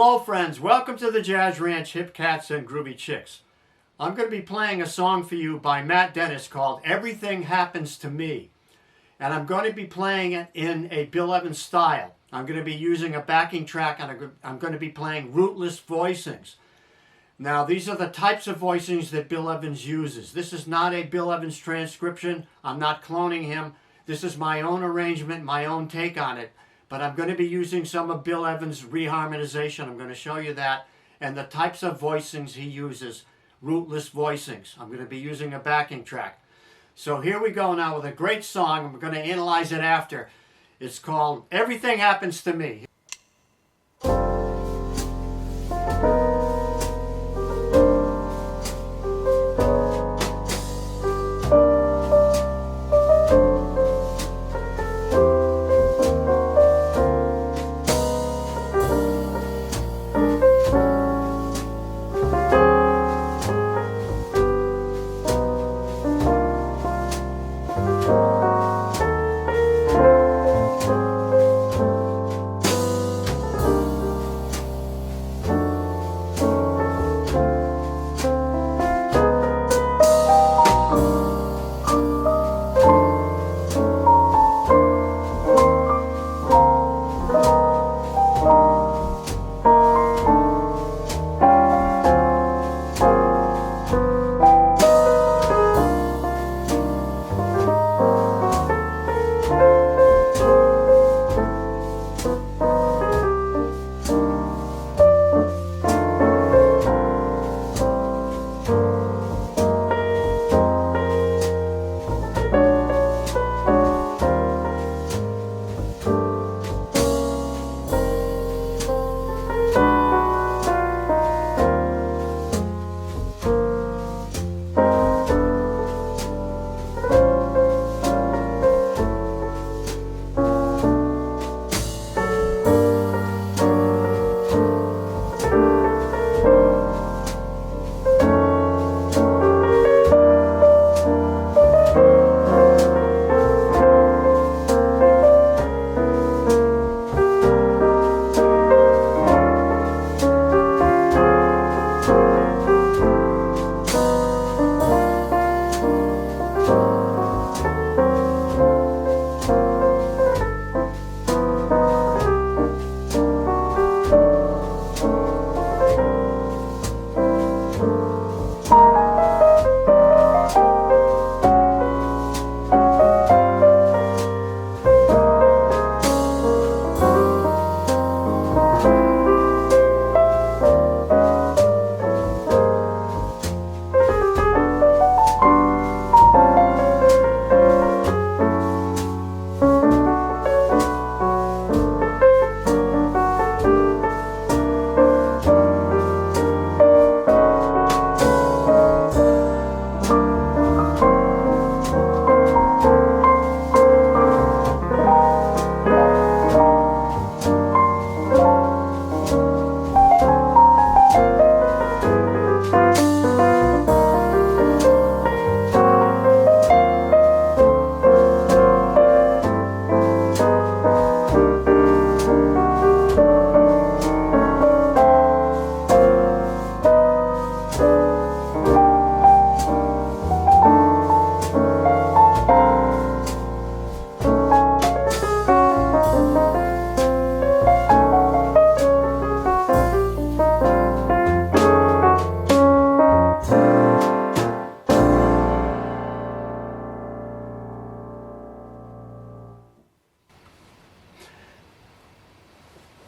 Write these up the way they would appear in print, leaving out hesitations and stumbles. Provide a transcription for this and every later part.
Hello friends, welcome to the Jazz Ranch Hip Cats and Groovy Chicks. I'm going to be playing a song for you by Matt Dennis called Everything Happens to Me. And I'm going to be playing it in a Bill Evans style. I'm going to be using a backing track and I'm going to be playing rootless voicings. Now these are the types of voicings that Bill Evans uses. This is not a Bill Evans transcription. I'm not cloning him. This is my own arrangement, my own take on it. But I'm going to be using some of Bill Evans' reharmonization. I'm going to show you that. And the types of voicings he uses, rootless voicings. I'm going to be using a backing track. So here we go now with a great song, and we're going to analyze it after. It's called Everything Happens to Me.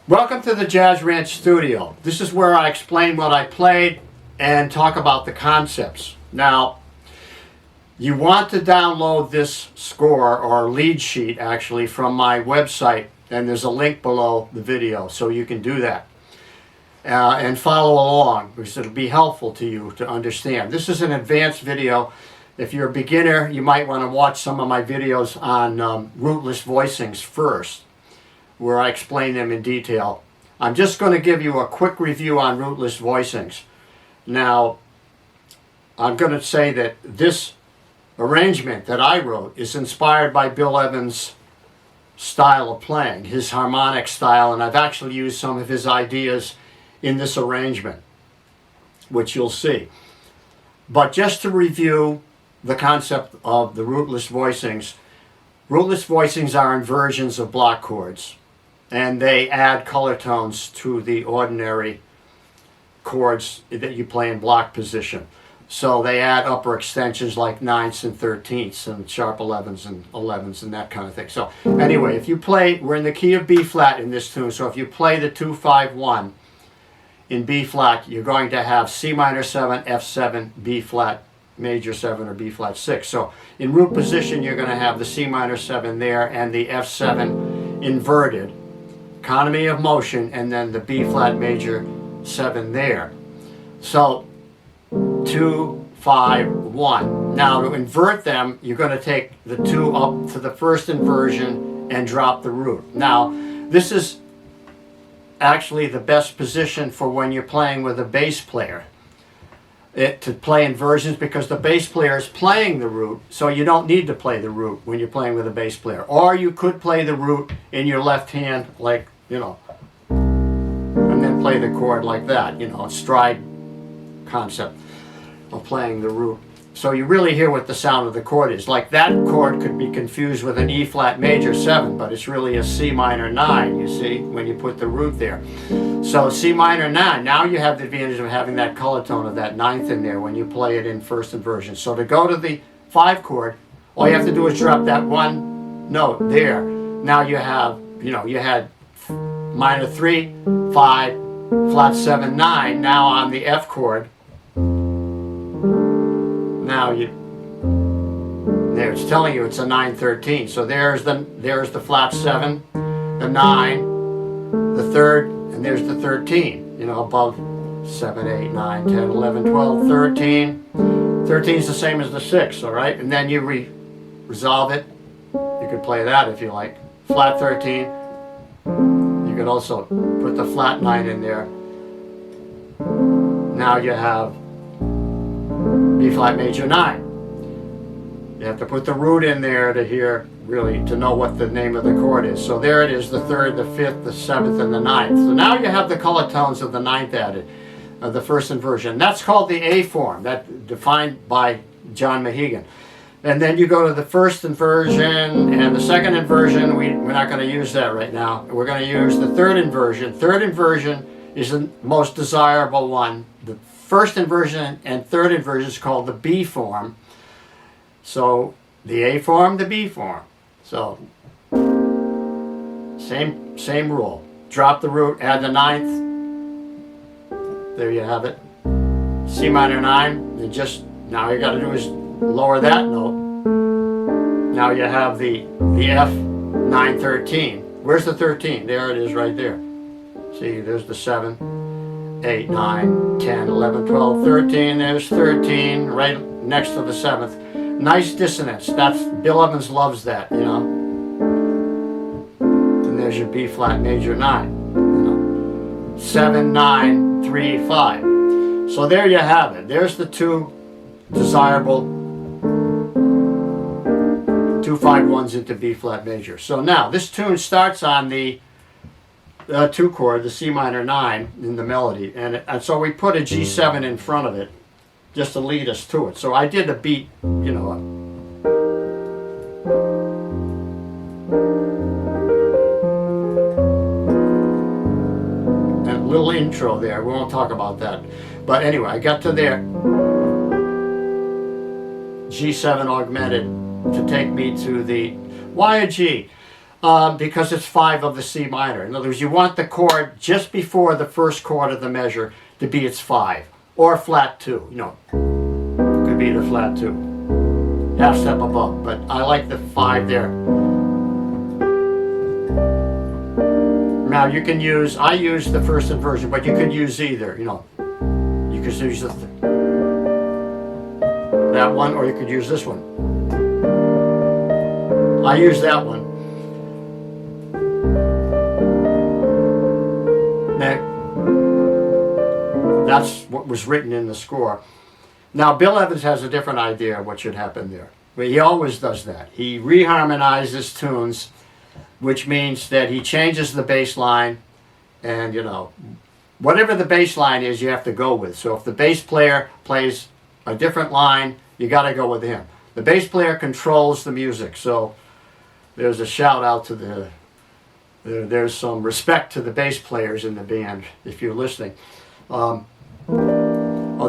Welcome to the Jazz Ranch studio. This is where I explain what I played and talk about the concepts. Now, you want to download this score or lead sheet actually from my website, and there's a link below the video so you can do that and follow along because it'll be helpful to you to understand. This is an advanced video. If you're a beginner, you might want to watch some of my videos on rootless voicings first, where I explain them in detail. I'm just going to give you a quick review on rootless voicings. Now, I'm going to say that this arrangement that I wrote is inspired by Bill Evans' style of playing, his harmonic style, and I've actually used some of his ideas in this arrangement, which you'll see. But just to review the concept of the rootless voicings, rootless voicings are inversions of block chords, and they add color tones to the ordinary chords that you play in block position. So they add upper extensions like 9ths and 13ths and sharp 11s and 11s and that kind of thing. So anyway, if you play, we're in the key of B flat in this tune, so if you play the 2-5-1 in B flat, you're going to have C minor 7, F7, B flat major 7, or B flat 6. So in root position, you're going to have the C minor 7 there and the F7 inverted, economy of motion, and then the B flat major 7 there. So 2, 5, 1. Now to invert them, you're going to take the 2 up to the first inversion and drop the root. Now this is actually the best position for when you're playing with a bass player to play inversions, because the bass player is playing the root, so you don't need to play the root when you're playing with a bass player. Or you could play the root in your left hand, like, you know, and then play the chord like that, you know, stride concept of playing the root. So you really hear what the sound of the chord is. Like that chord could be confused with an E flat major 7, but it's really a C minor 9, you see, when you put the root there. So C minor 9, now you have the advantage of having that color tone of that 9th in there when you play it in first inversion. So to go to the 5 chord, all you have to do is drop that one note there. Now you have, you know, you had minor 3, 5, flat 7, 9. Now on the F chord, now there it's telling you it's a 9-13. So there's the flat 7, the 9, the 3rd, and there's the 13. You know, above 7, 8, 9, 10, 11, 12, 13. 13 is the same as the 6, all right? And then you resolve it. You could play that if you like. Flat 13. You could also put the flat 9 in there. Now you have B flat major 9. You have to put the root in there to hear, really, to know what the name of the chord is. So there it is, the 3rd, the 5th, the 7th, and the 9th. So now you have the color tones of the 9th added, the first inversion. That's called the A form, that defined by John Mahegan. And then you go to the first inversion and the second inversion. We're not going to use that right now. We're going to use the 3rd inversion. 3rd inversion is the most desirable one. The first inversion and 3rd inversion is called the B form. So the A form, the B form. So same rule. Drop the root, add the 9th. There you have it. C minor 9. And just now you got to do is lower that note. Now you have the F 9-13. Where's the 13? There it is right there. See, there's the 7, 8, 9, 10, 11, 12, 13. There's 13 right next to the 7th. Nice dissonance. That's Bill Evans loves that, you know. And there's your B flat major 9. You know. 7, 9, 3, 5. So there you have it. There's the 2 desirable 2-5-1s into B flat major. So now this tune starts on the 2 chord, the C minor 9 in the melody, and so we put a G7 in front of it just to lead us to it. So I did a beat, you know, a little intro there. We won't talk about that, but anyway, I got to there. G7 augmented to take me to the, why a G? Because it's 5 of the C minor. In other words, you want the chord just before the first chord of the measure to be its 5, or flat 2. You know, it could be the flat 2, half step above. But I like the 5 there. Now you can use, I use the first inversion, but you could use either. You know, you could use that one, or you could use this one. I use that one. That's what was written in the score. Now Bill Evans has a different idea of what should happen there. But he always does that. He reharmonizes tunes, which means that he changes the bass line and, you know, whatever the bass line is, you have to go with. So if the bass player plays a different line, you got to go with him. The bass player controls the music. So there's a shout out to there's some respect to the bass players in the band, if you're listening. Oh,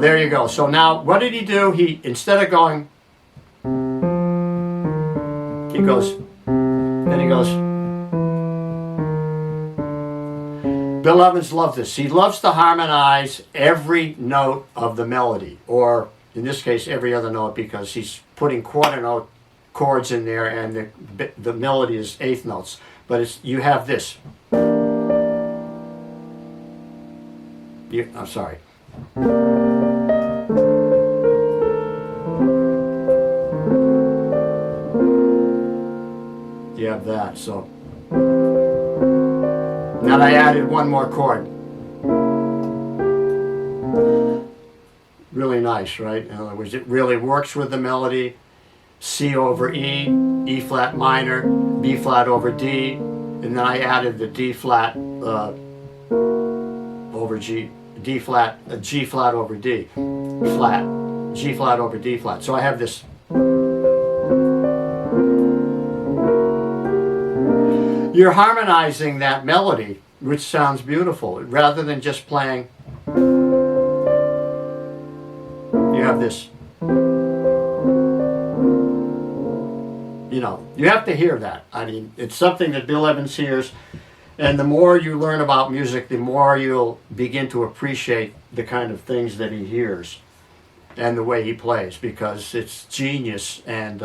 there you go. So now, what did he do? He, instead of going, he goes, then he goes. Bill Evans loved this. He loves to harmonize every note of the melody, or in this case, every other note, because he's putting quarter note chords in there, and the melody is eighth notes. But it's, you have this. I'm sorry. You have that. So now I added one more chord. Really nice, right? In other words, it really works with the melody. C over E, E flat minor, B flat over D, and then I added the D flat over G, D flat, G flat over D, flat, G flat over D flat. So I have this. You're harmonizing that melody, which sounds beautiful, rather than just playing. You have this. You know, you have to hear that. I mean, it's something that Bill Evans hears, and the more you learn about music, the more you'll begin to appreciate the kind of things that he hears and the way he plays, because it's genius, and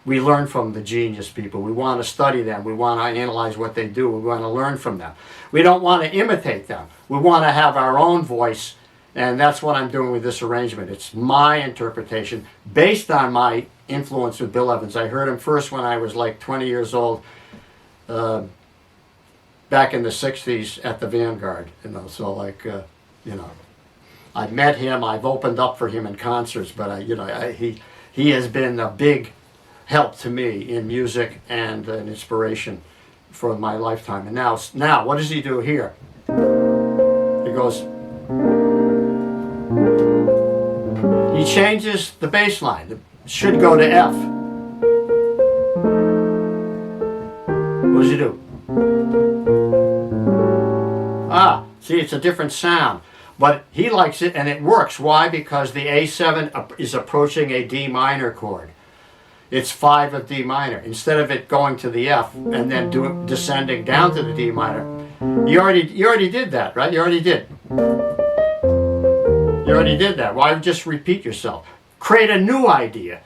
we learn from the genius people. We want to study them. We want to analyze what they do. We want to learn from them. We don't want to imitate them. We want to have our own voice, and that's what I'm doing with this arrangement. It's my interpretation based on my influence with Bill Evans. I heard him first when I was like 20 years old, back in the 60s at the Vanguard. You know, so like, you know, I met him. I've opened up for him in concerts, but he has been a big help to me in music and an inspiration for my lifetime. And now, what does he do here? He goes. He changes the bass line. It should go to F. What does he do? Ah, see, it's a different sound. But he likes it, and it works. Why? Because the A7 is approaching a D minor chord. It's 5 of D minor. Instead of it going to the F and then descending down to the D minor, you already did that, right? You already did. You already did that. Why just repeat yourself? Create a new idea.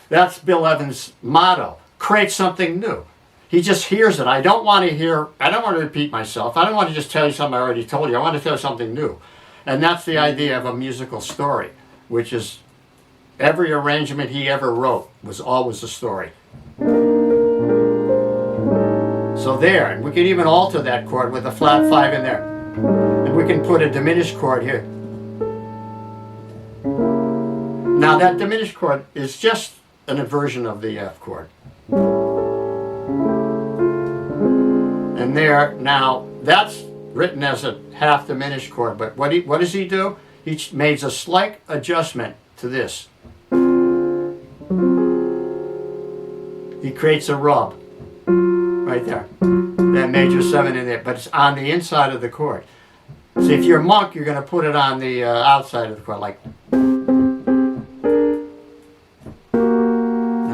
That's Bill Evans' motto. Create something new. He just hears it. I don't want to repeat myself. I don't want to just tell you something I already told you. I want to tell you something new. And that's the idea of a musical story, which is every arrangement he ever wrote was always a story. So there, and we can even alter that chord with a flat 5 in there. And we can put a diminished chord here. Now that diminished chord is just an inversion of the F chord. And there, now that's written as a half diminished chord, but what does he do? He makes a slight adjustment to this. He creates a rub right there. That major 7 in there, but it's on the inside of the chord. See, if you're a monk, you're going to put it on the outside of the chord, like.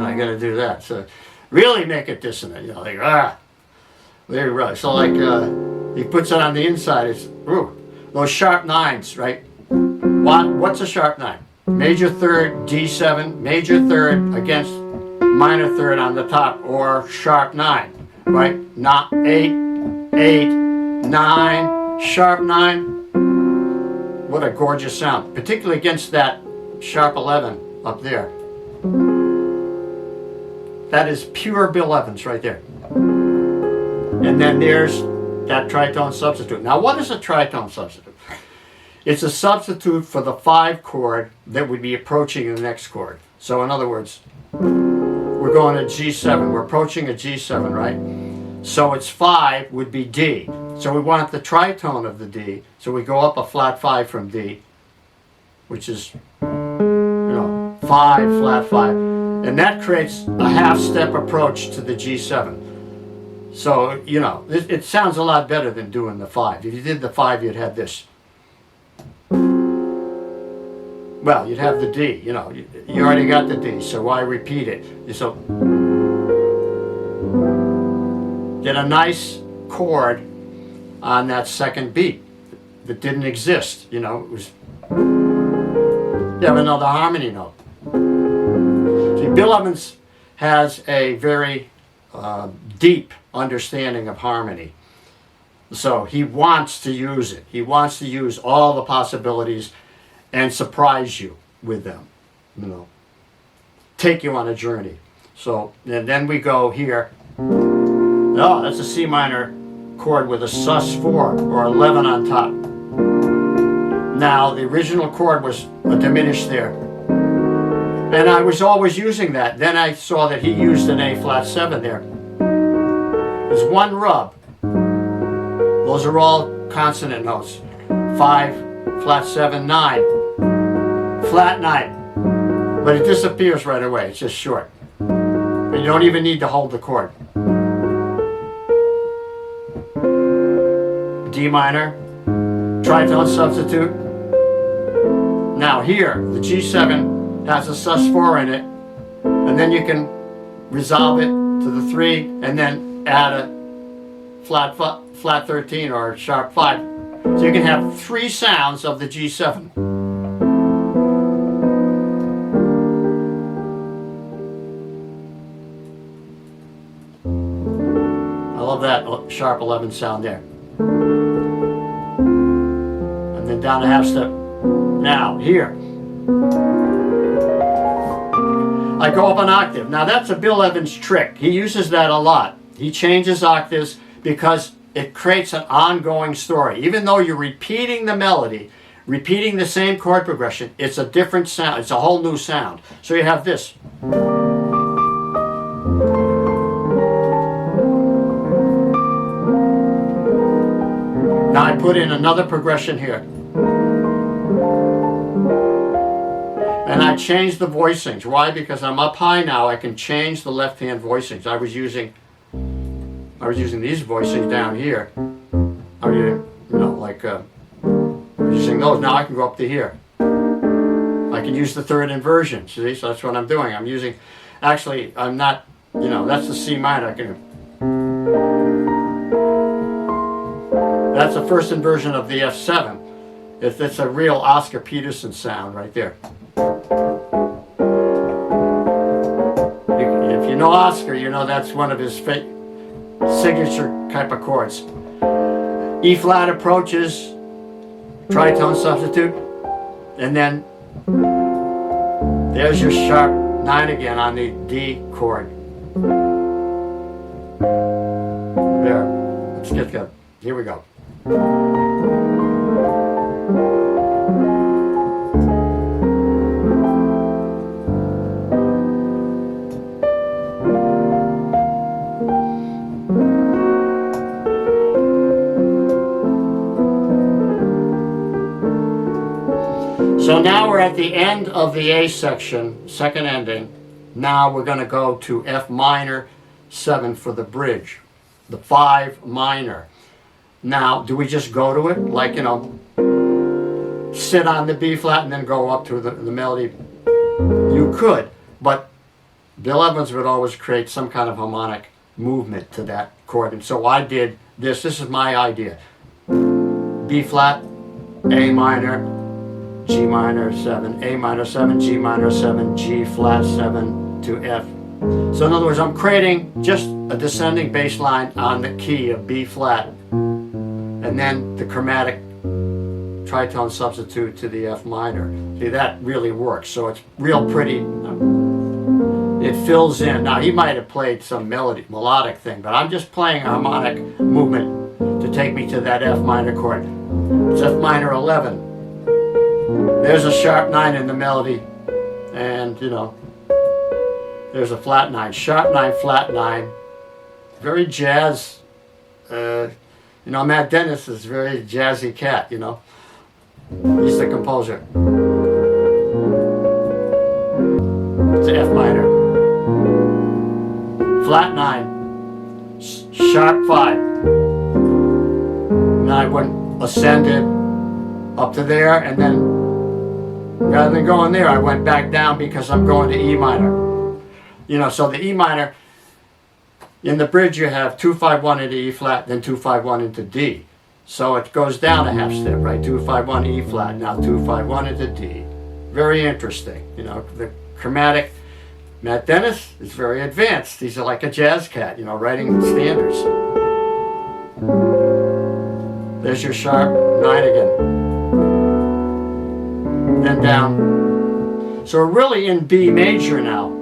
I got to do that. So really make it dissonant, you know, like very rough. So like he puts it on the inside. It's those sharp 9s, right? What's a sharp 9? Major 3rd, D7, major 3rd against minor 3rd on the top, or sharp 9, right? Not 8, 9, sharp 9. What a gorgeous sound, particularly against that sharp 11 up there. That is pure Bill Evans right there. And then there's that tritone substitute. Now, what is a tritone substitute? It's a substitute for the 5 chord that would be approaching the next chord. So in other words, we're going to G7. We're approaching a G7, right? So it's 5 would be D. So we want the tritone of the D. So we go up a flat 5 from D, which is, 5, flat 5. And that creates a half-step approach to the G7. So, it sounds a lot better than doing the 5. If you did the 5, you'd have this. Well, you'd have the D, you already got the D, so why repeat it? So, get a nice chord on that second beat that didn't exist, it was, you have another harmony note. See, Bill Evans has a very deep understanding of harmony. So he wants to use it. He wants to use all the possibilities and surprise you with them, take you on a journey. So, and then we go here. Oh, that's a C minor chord with a sus4 or 11 on top. Now, the original chord was a diminished there. And I was always using that. Then I saw that he used an A flat 7 there. There's one rub. Those are all consonant notes. 5, flat 7, 9. Flat 9. But it disappears right away. It's just short. And you don't even need to hold the chord. D minor. Tritone substitute. Now here, the G7 has a sus4 in it. And then you can resolve it to the 3 and then add a flat 13 or sharp 5. So you can have 3 sounds of the G7. I love that sharp 11 sound there. And then down a half step. Now, here. I go up an octave. Now that's a Bill Evans trick. He uses that a lot. He changes octaves because it creates an ongoing story. Even though you're repeating the melody, repeating the same chord progression, it's a different sound. It's a whole new sound. So you have this. Now I put in another progression here. And I changed the voicings. Why? Because I'm up high now. I can change the left-hand voicings. I was using these voicings down here. I was using those. Now I can go up to here. I can use the third inversion. See, so that's what I'm doing. I'm using. Actually, I'm not. That's the C minor. That's the first inversion of the F7. It's a real Oscar Peterson sound right there. If you know Oscar, that's one of his signature type of chords. E flat approaches, tritone substitute, and then there's your sharp 9 again on the D chord. There. Let's get that. Here we go. So now we're at the end of the A section, second ending. Now we're going to go to F minor 7 for the bridge, the 5 minor. Now, do we just go to it? Like, sit on the B flat and then go up to the melody? You could, but Bill Evans would always create some kind of harmonic movement to that chord. And so I did this. This is my idea. B flat, A minor, G minor 7, A minor 7, G minor 7, G flat 7 to F. So in other words, I'm creating just a descending bass line on the key of B flat, and then the chromatic tritone substitute to the F minor. See, that really works. So it's real pretty. It fills in. Now, he might have played some melodic thing, but I'm just playing a harmonic movement to take me to that F minor chord. It's F minor 11. There's a sharp 9 in the melody, and there's a flat 9, sharp 9, flat 9, very jazz You know, Matt Dennis is a very jazzy cat, you know. He's the composer. It's F minor. Flat 9. Sharp 5. And I ascended up to there, and then rather than going there, I went back down because I'm going to E minor. You know, so the E minor, in the bridge you have 2-5-1 into E flat, then 2-5-1 into D. So it goes down a half step, right? 2-5-1 E flat, now 2-5-1 into D. Very interesting. You know, the chromatic. Matt Dennis is very advanced. He's like a jazz cat, you know, writing standards. There's your sharp 9 again. Then down. So we're really in B major now.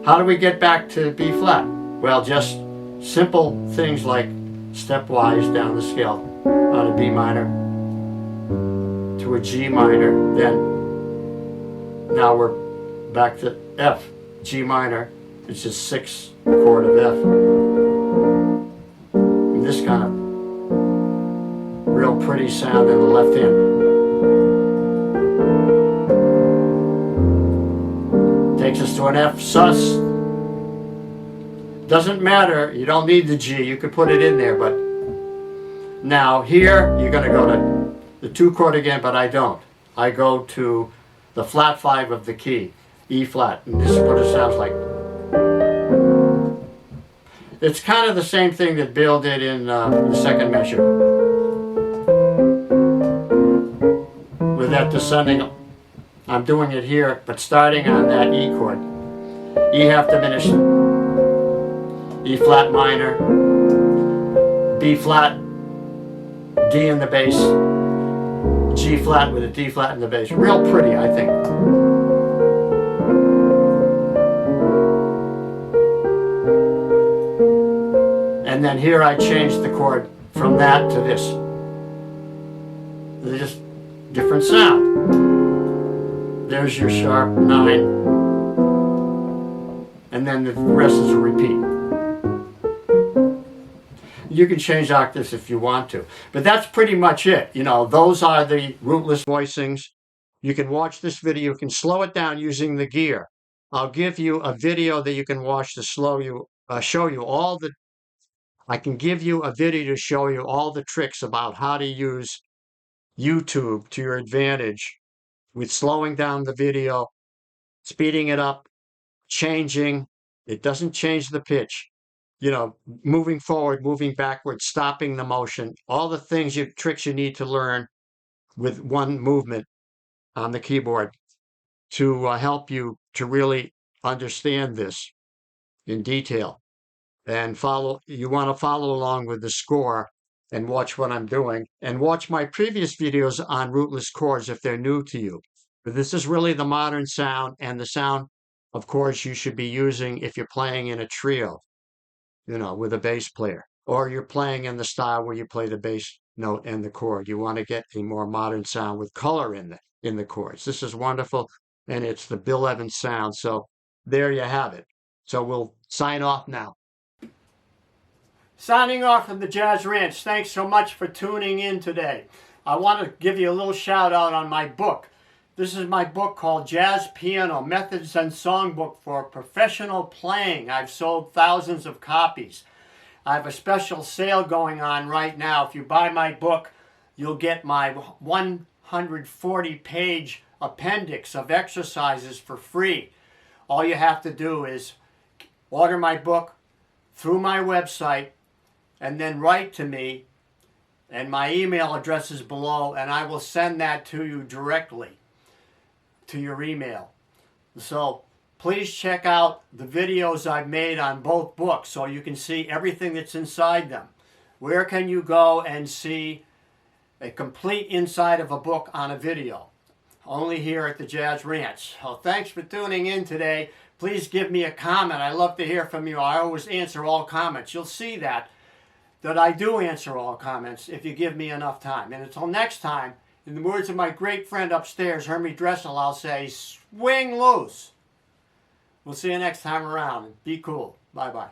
How do we get back to B flat? Well, just simple things like stepwise down the scale on a B minor to a G minor. Then now we're back to F. G minor, it's just 6th chord of F. And this kind of real pretty sound in the left hand. Takes us to an F sus. Doesn't matter, you don't need the G, you could put it in there, but now here you're going to go to the 2 chord again, but I don't. I go to the flat 5 of the key. E flat, and this is what it sounds like. It's kind of the same thing that Bill did in the second measure. With that descending, I'm doing it here, but starting on that E chord. E half diminished, E flat minor, B flat, D in the bass, G flat with a D flat in the bass. Real pretty, I think. And then here I changed the chord from that to this. They're just different sound. There's your sharp 9. And then the rest is a repeat. You can change octaves if you want to. But that's pretty much it. You know, those are the rootless voicings. You can watch this video. You can slow it down using the gear. I'll give you a video that you can watch to show you all the I can give you a video to show you all the tricks about how to use YouTube to your advantage with slowing down the video, speeding it up, changing. It doesn't change the pitch. You know, moving forward, moving backward, stopping the motion, all the tricks you need to learn with one movement on the keyboard to help you to really understand this in detail. And you want to follow along with the score and watch what I'm doing, and watch my previous videos on rootless chords if they're new to you. But this is really the modern sound, and the sound, of course, you should be using if you're playing in a trio, you know, with a bass player, or you're playing in the style where you play the bass note and the chord. You want to get a more modern sound with color in the chords. This is wonderful, and it's the Bill Evans sound. So there you have it. So we'll sign off now. Signing off from the Jazz Ranch. Thanks so much for tuning in today. I want to give you a little shout out on my book. This is my book called Jazz Piano Methods and Songbook for Professional Playing. I've sold thousands of copies. I have a special sale going on right now. If you buy my book, you'll get my 140-page appendix of exercises for free. All you have to do is order my book through my website, and then write to me, and my email address is below, and I will send that to you directly to your email. So please check out the videos I've made on both books so you can see everything that's inside them. Where can you go and see a complete inside of a book on a video? Only here at the Jazz Ranch. So thanks for tuning in today. Please give me a comment. I love to hear from you. I always answer all comments. You'll see that I do answer all comments if you give me enough time. And until next time, in the words of my great friend upstairs, Hermie Dressel, I'll say, swing loose. We'll see you next time around. Be cool. Bye-bye.